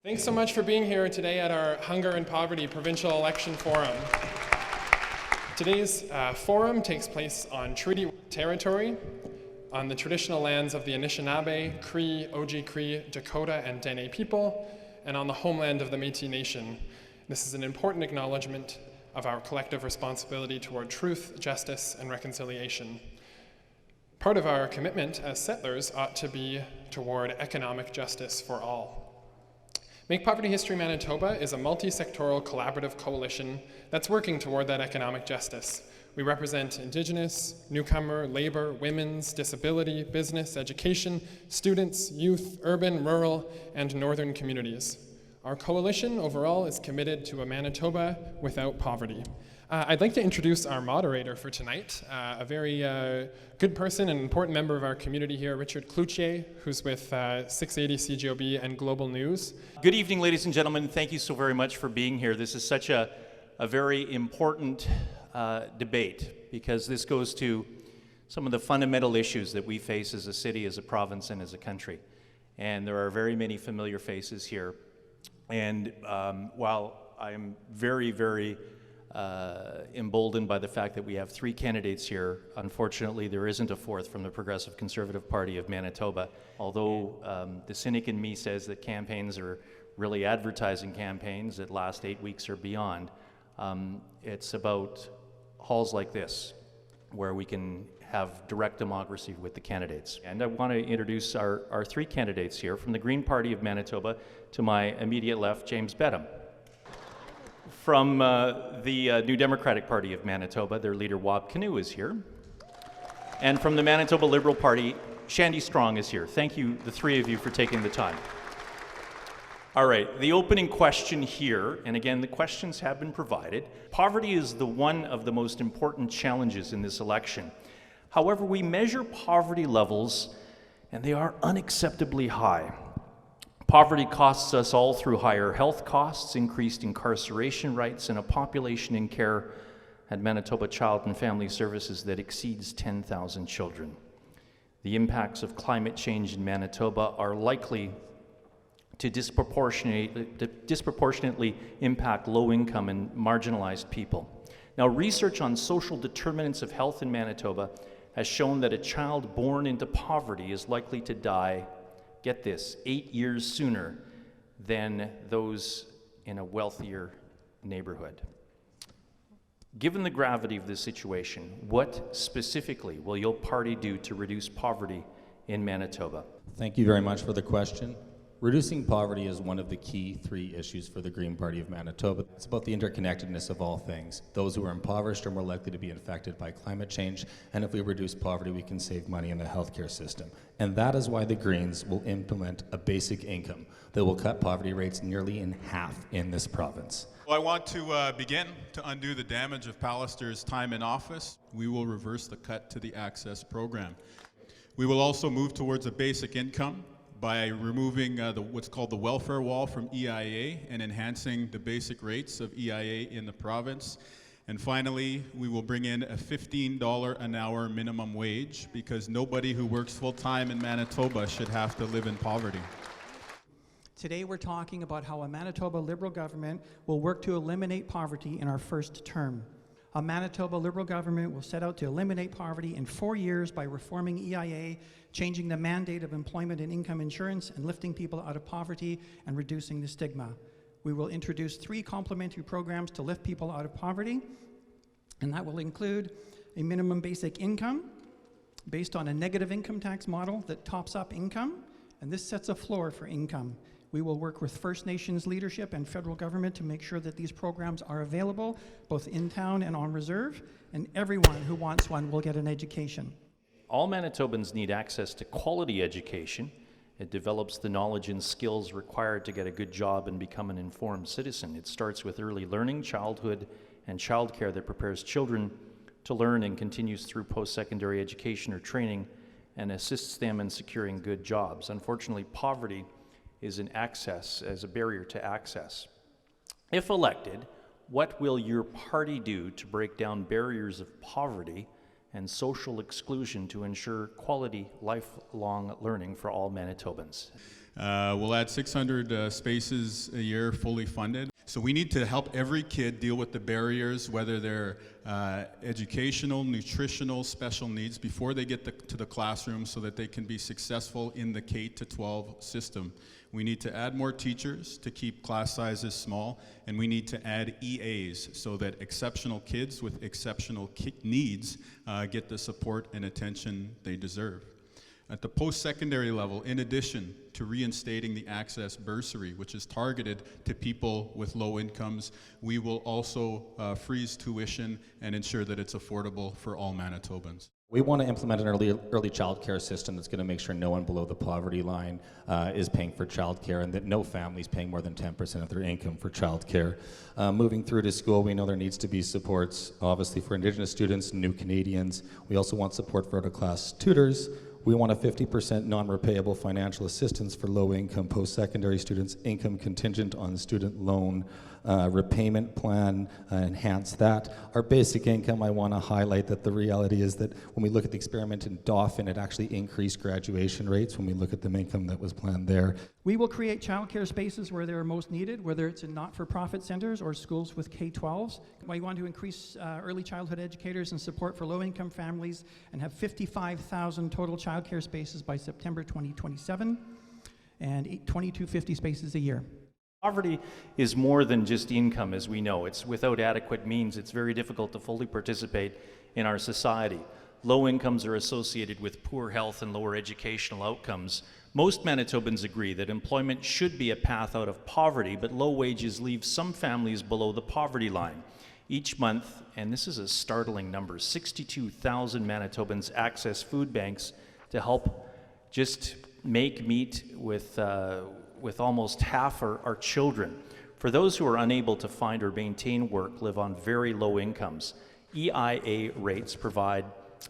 Thanks so much for being here today at our Hunger and Poverty Provincial Election Forum. Today's forum takes place on treaty territory, on the traditional lands of the Anishinaabe, Cree, Oji-Cree, Dakota, and Dene people, and on the homeland of the Métis Nation. This is an important acknowledgement of our collective responsibility toward truth, justice, and reconciliation. Part of our commitment as settlers ought to be toward economic justice for all. Make Poverty History Manitoba is a multi-sectoral collaborative coalition that's working toward that economic justice. We represent Indigenous, newcomer, labor, women's, disability, business, education, students, youth, urban, rural, and northern communities. Our coalition overall is committed to a Manitoba without poverty. I'd like to introduce our moderator for tonight, a very good person and important member of our community here, Richard Cloutier, who's with 680 CJOB and Global News. Good evening, ladies and gentlemen. Thank you so very much for being here. This is such a very important debate, because this goes to some of the fundamental issues that we face as a city, as a province, and as a country. And there are very many familiar faces here. And while I am very, very emboldened by the fact that we have 3 candidates here, unfortunately there isn't a 4th from the Progressive Conservative Party of Manitoba. Although the cynic in me says that campaigns are really advertising campaigns that last 8 weeks or beyond, it's about halls like this where we can have direct democracy with the candidates. And I want to introduce our 3 candidates here. From the Green Party of Manitoba, to my immediate left, James Bedham. From the New Democratic Party of Manitoba, their leader, Wab Kinew, is here. And from the Manitoba Liberal Party, Shandy Strong is here. Thank you, the 3 of you, for taking the time. All right, the opening question here, and again, the questions have been provided. Poverty is one of the most important challenges in this election. However, we measure poverty levels, and they are unacceptably high. Poverty costs us all through higher health costs, increased incarceration rates, and a population in care at Manitoba Child and Family Services that exceeds 10,000 children. The impacts of climate change in Manitoba are likely to disproportionately impact low-income and marginalized people. Now, research on social determinants of health in Manitoba has shown that a child born into poverty is likely to die, get this, 8 years sooner than those in a wealthier neighborhood. Given the gravity of this situation, what specifically will your party do to reduce poverty in Manitoba? Thank you very much for the question. Reducing poverty is one of the key 3 issues for the Green Party of Manitoba. It's about the interconnectedness of all things. Those who are impoverished are more likely to be infected by climate change, and if we reduce poverty, we can save money in the healthcare system. And that is why the Greens will implement a basic income that will cut poverty rates nearly in half in this province. Well, I want to begin to undo the damage of Pallister's time in office. We will reverse the cut to the Access program. We will also move towards a basic income by removing what's called the welfare wall from EIA and enhancing the basic rates of EIA in the province. And finally, we will bring in a $15 an hour minimum wage, because nobody who works full-time in Manitoba should have to live in poverty. Today we're talking about how a Manitoba Liberal government will work to eliminate poverty in our first term. A Manitoba Liberal government will set out to eliminate poverty in 4 years by reforming EIA, changing the mandate of employment and income insurance, and lifting people out of poverty and reducing the stigma. We will introduce 3 complementary programs to lift people out of poverty, and that will include a minimum basic income based on a negative income tax model that tops up income, and this sets a floor for income. We will work with First Nations leadership and federal government to make sure that these programs are available both in town and on reserve, and everyone who wants one will get an education. All Manitobans need access to quality education. It develops the knowledge and skills required to get a good job and become an informed citizen. It starts with early learning, childhood, and childcare that prepares children to learn and continues through post-secondary education or training and assists them in securing good jobs. Unfortunately, poverty is a barrier to access. If elected, what will your party do to break down barriers of poverty and social exclusion to ensure quality lifelong learning for all Manitobans? We'll add 600 spaces a year fully funded. So we need to help every kid deal with the barriers, whether they're educational, nutritional, special needs, before they get to the classroom so that they can be successful in the K-12 system. We need to add more teachers to keep class sizes small, and we need to add EAs so that exceptional kids with exceptional needs get the support and attention they deserve. At the post-secondary level, in addition to reinstating the Access Bursary, which is targeted to people with low incomes, we will also freeze tuition and ensure that it's affordable for all Manitobans. We want to implement an early child care system that's going to make sure no one below the poverty line is paying for child care, and that no family is paying more than 10% of their income for child care. Moving through to school, we know there needs to be supports, obviously, for Indigenous students, new Canadians. We also want support for out-of-class tutors. We want a 50% non-repayable financial assistance for low-income post-secondary students, income contingent on student loan repayment plan, enhance that. Our basic income, I want to highlight that the reality is that when we look at the experiment in Dauphin, it actually increased graduation rates when we look at the income that was planned there. We will create childcare spaces where they're most needed, whether it's in not-for-profit centers or schools with K-12s. We want to increase early childhood educators and support for low-income families and have 55,000 total childcare spaces by September 2027 and 2,250 spaces a year. Poverty is more than just income, as we know. It's without adequate means. It's very difficult to fully participate in our society. Low incomes are associated with poor health and lower educational outcomes. Most Manitobans agree that employment should be a path out of poverty, but low wages leave some families below the poverty line. Each month, and this is a startling number, 62,000 Manitobans access food banks to help just make meat with almost half are children. For those who are unable to find or maintain work, live on very low incomes, EIA rates provide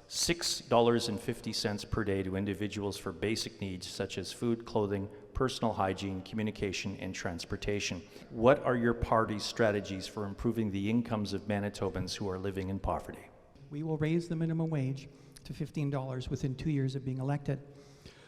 $6.50 per day to individuals for basic needs such as food, clothing, personal hygiene, communication, and transportation. What are your party's strategies for improving the incomes of Manitobans who are living in poverty? We will raise the minimum wage to $15 within 2 years of being elected.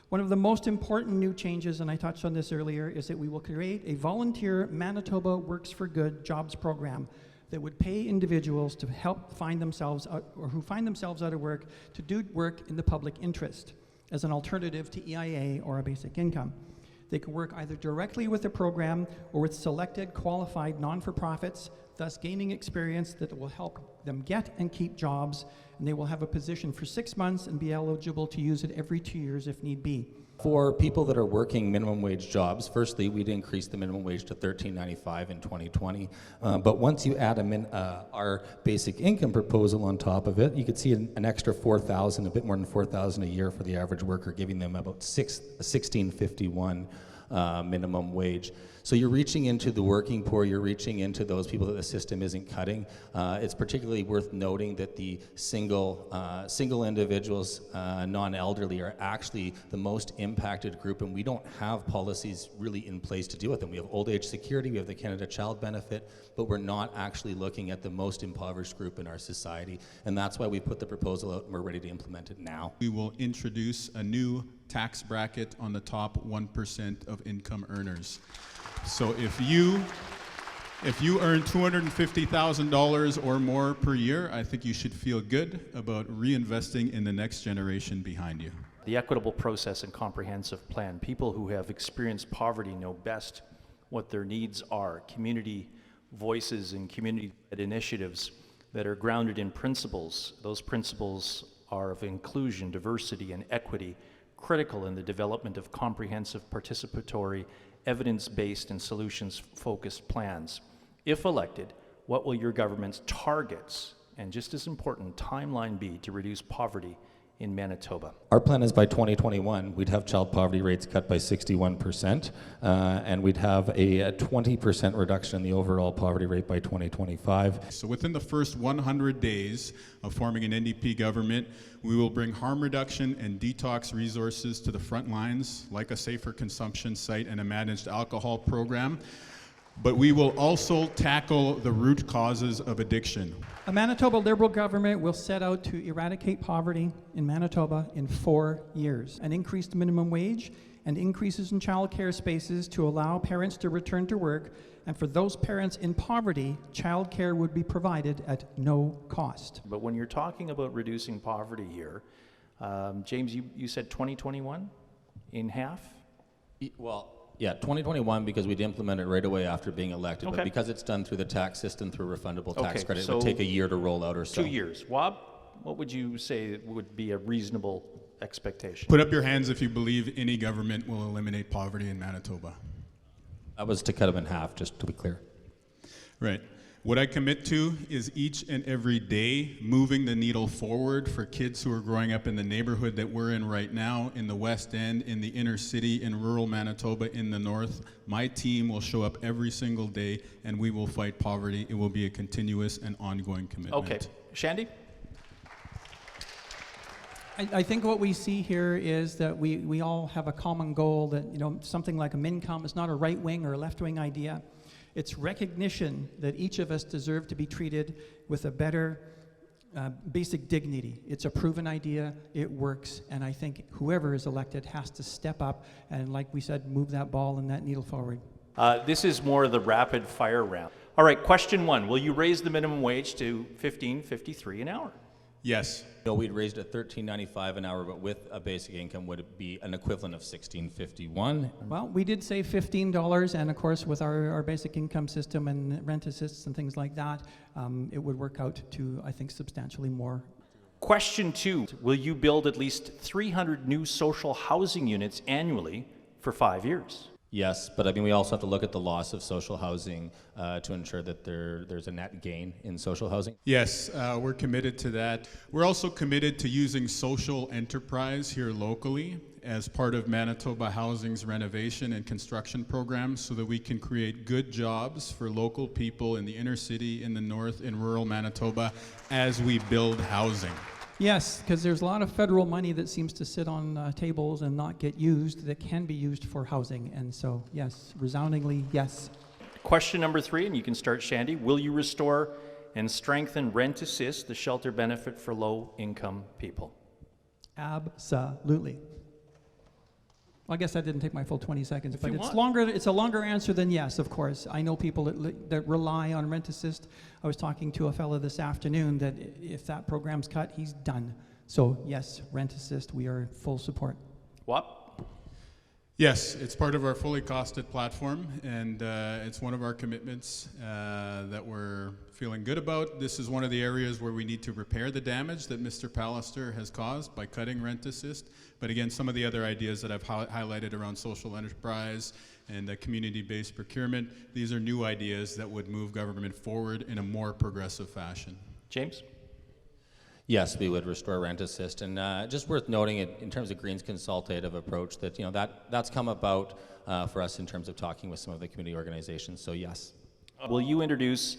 One of the most important new changes, and I touched on this earlier, is that we will create a volunteer Manitoba Works for Good jobs program that would pay individuals to help find themselves out, or who find themselves out of work, to do work in the public interest as an alternative to EIA or a basic income. They can work either directly with the program or with selected qualified non-for-profits, thus gaining experience that will help them get and keep jobs, and they will have a position for 6 months and be eligible to use it every 2 years if need be. For people that are working minimum wage jobs, firstly, we'd increase the minimum wage to $13.95 in 2020. But once you add our basic income proposal on top of it, you could see an extra $4,000, a bit more than $4,000 a year for the average worker, giving them about $16.51 minimum wage. So you're reaching into the working poor, you're reaching into those people that the system isn't cutting. It's particularly worth noting that the single individuals, non-elderly, are actually the most impacted group, and we don't have policies really in place to deal with them. We have old age security, we have the Canada Child Benefit, but we're not actually looking at the most impoverished group in our society, and that's why we put the proposal out and we're ready to implement it now. We will introduce a new tax bracket on the top 1% of income earners. So if you earn $250,000 or more per year, I think you should feel good about reinvesting in the next generation behind you. The equitable process and comprehensive plan. People who have experienced poverty know best what their needs are. Community voices and community-led initiatives that are grounded in principles. Those principles are of inclusion, diversity, and equity, critical in the development of comprehensive, participatory, evidence-based, and solutions-focused plans. If elected, what will your government's targets, and just as important, timeline be to reduce poverty in Manitoba? Our plan is by 2021, we'd have child poverty rates cut by 61%, and we'd have a 20% reduction in the overall poverty rate by 2025. So within the first 100 days of forming an NDP government, we will bring harm reduction and detox resources to the front lines, like a safer consumption site and a managed alcohol program. But we will also tackle the root causes of addiction. A Manitoba Liberal government will set out to eradicate poverty in Manitoba in 4 years. An increased minimum wage and increases in childcare spaces to allow parents to return to work, and for those parents in poverty, childcare would be provided at no cost. But when you're talking about reducing poverty here, James, you said 2021 in half? Well, yeah, 2021 because we'd implement it right away after being elected, Okay. but because it's done through the tax system through refundable tax Okay, credit, it so would take a year to roll out or so. 2 years. Wob, what would you say would be a reasonable expectation? Put up your hands if you believe any government will eliminate poverty in Manitoba. That was to cut them in half, just to be clear. Right. What I commit to is each and every day moving the needle forward for kids who are growing up in the neighborhood that we're in right now, in the West End, in the inner city, in rural Manitoba, in the north. My team will show up every single day and we will fight poverty. It will be a continuous and ongoing commitment. Okay. Shandy? I think what we see here is that we all have a common goal that, something like a MINCOM is not a right-wing or a left-wing idea. It's recognition that each of us deserve to be treated with a better basic dignity. It's a proven idea, it works, and I think whoever is elected has to step up and, like we said, move that ball and that needle forward. This is more of the rapid fire round. All right, question 1. Will you raise the minimum wage to $15.53 an hour? Yes. No, we'd raised it $13.95 an hour, but with a basic income would it be an equivalent of $16.51. Well, we did say $15, and of course with our basic income system and rent assists and things like that, it would work out to, I think, substantially more. Question 2. Will you build at least 300 new social housing units annually for 5 years? Yes, but I mean, we also have to look at the loss of social housing to ensure that there's a net gain in social housing. Yes, we're committed to that. We're also committed to using social enterprise here locally as part of Manitoba Housing's renovation and construction programs so that we can create good jobs for local people in the inner city, in the north, in rural Manitoba as we build housing. Yes, because there's a lot of federal money that seems to sit on tables and not get used that can be used for housing. And so, yes, resoundingly, yes. Question number 3, and you can start, Shandy. Will you restore and strengthen rent assist, the shelter benefit for low-income people? Absolutely. Well, I guess that didn't take my full 20 seconds, but you it's want. longer. It's a longer answer than yes, of course. I know people that rely on rent assist. I was talking to a fellow this afternoon that if that program's cut, he's done. So yes, rent assist, we are full support. What? Yes, it's part of our fully costed platform, and it's one of our commitments that we're feeling good about. This is one of the areas where we need to repair the damage that Mr. Pallister has caused by cutting rent assist. But again, some of the other ideas that I've highlighted around social enterprise and community-based procurement, these are new ideas that would move government forward in a more progressive fashion. James? Yes, we would restore rent assist, and just worth noting it in terms of Green's consultative approach that that's come about for us in terms of talking with some of the community organizations. So yes. Will you introduce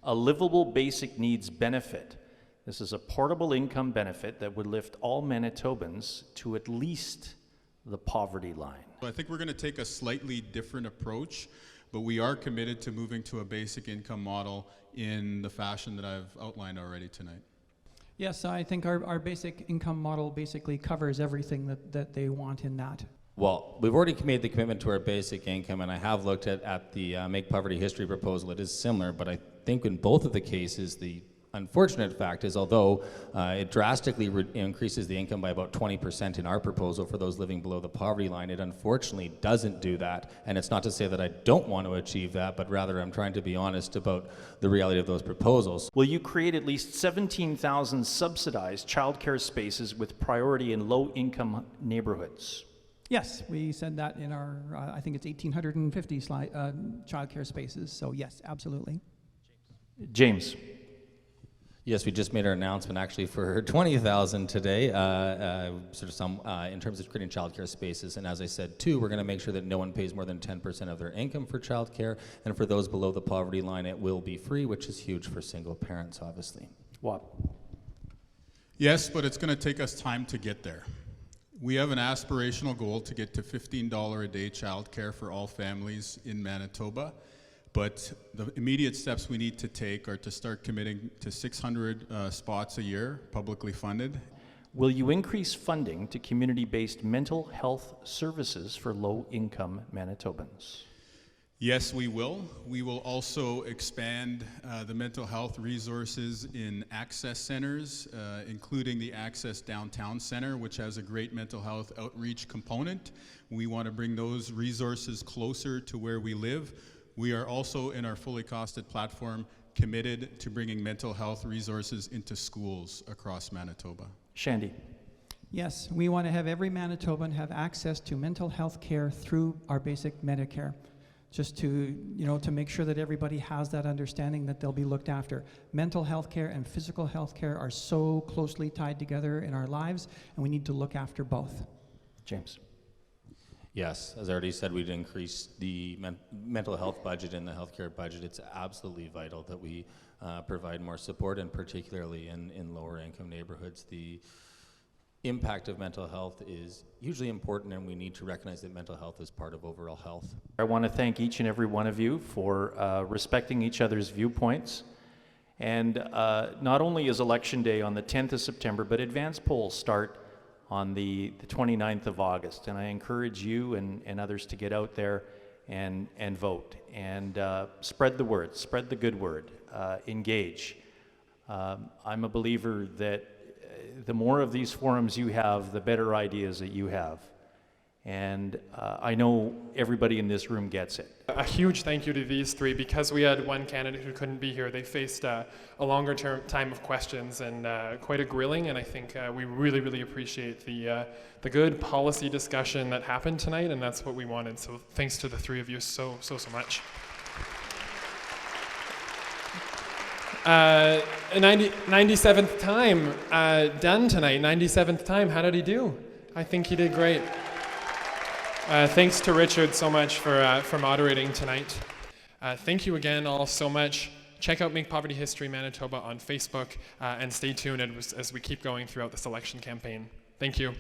a livable basic needs benefit? This is a portable income benefit that would lift all Manitobans to at least the poverty line. I think we're going to take a slightly different approach, but we are committed to moving to a basic income model in the fashion that I've outlined already tonight. Yes, I think our basic income model basically covers everything that they want in that. Well, we've already made the commitment to our basic income, and I have looked at the Make Poverty History proposal. It is similar, but I think in both of the cases, the unfortunate fact is although it drastically increases the income by about 20% in our proposal for those living below the poverty line, it unfortunately doesn't do that. And it's not to say that I don't want to achieve that, but rather I'm trying to be honest about the reality of those proposals. Will you create at least 17,000 subsidized childcare spaces with priority in low-income neighborhoods? Yes, we said that in our, I think it's 1,850 childcare spaces. So yes, absolutely. James? Yes, we just made our announcement actually for 20,000 today, sort of some in terms of creating childcare spaces. And as I said too, we're going to make sure that no one pays more than 10% of their income for childcare, and for those below the poverty line, it will be free, which is huge for single parents, obviously. What? Yes, but it's going to take us time to get there. We have an aspirational goal to get to $15 a day childcare for all families in Manitoba. But the immediate steps we need to take are to start committing to 600 spots a year, publicly funded. Will you increase funding to community-based mental health services for low-income Manitobans? Yes, we will. We will also expand the mental health resources in access centers, including the Access Downtown Center, which has a great mental health outreach component. We want to bring those resources closer to where we live. We are also, in our fully costed platform, committed to bringing mental health resources into schools across Manitoba. Shandy. Yes, we want to have every Manitoban have access to mental health care through our basic Medicare, just to, to make sure that everybody has that understanding that they'll be looked after. Mental health care and physical health care are so closely tied together in our lives, and we need to look after both. James. Yes, as I already said, we'd increase the mental health budget and the healthcare budget. It's absolutely vital that we provide more support, and particularly in lower income neighborhoods. The impact of mental health is hugely important, and we need to recognize that mental health is part of overall health. I want to thank each and every one of you for respecting each other's viewpoints. And not only is Election Day on the 10th of September, but advance polls start on the 29th of August. And I encourage you and others to get out there and vote. And spread the word, spread the good word, engage. I'm a believer that the more of these forums you have, the better ideas that you have. And I know everybody in this room gets it. A huge thank you to these three. Because we had one candidate who couldn't be here, they faced a longer time of questions and quite a grilling, and I think we really, really appreciate the good policy discussion that happened tonight, and that's what we wanted. So thanks to the three of you so much. 97th time done tonight, 97th time. How did he do? I think he did great. Thanks to Richard so much for moderating tonight. Thank you again all so much. Check out Make Poverty History Manitoba on Facebook and stay tuned as we keep going throughout this election campaign. Thank you.